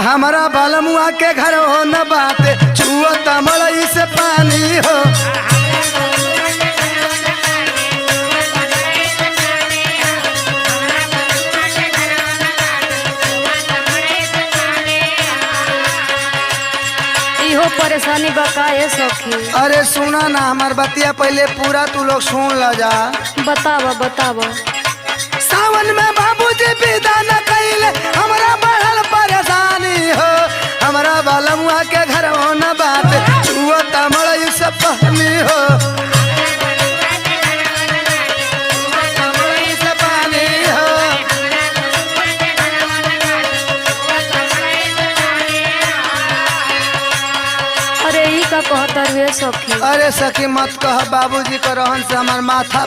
हमारा बालमुआ के घर हो न बाटे छुओ तमड़ई से पानी हो। इहो परेशानी बकाए सखी। अरे सुना ना हमार बतिया पहले पूरा तू लोग सुन ल जा। बतावा बतावा। सावन में बाबूजी विदा न कइले हमरा बढ़ल परेशानी हो। हमरा बालमुआ के घर हो न बाटे छुओ तमड़ई से पानी हो। तमड़ई से पानी हो। अरे ई का कहतर वे सखी। अरे सखी मत कह बाबूजी का रहन से हमार माथा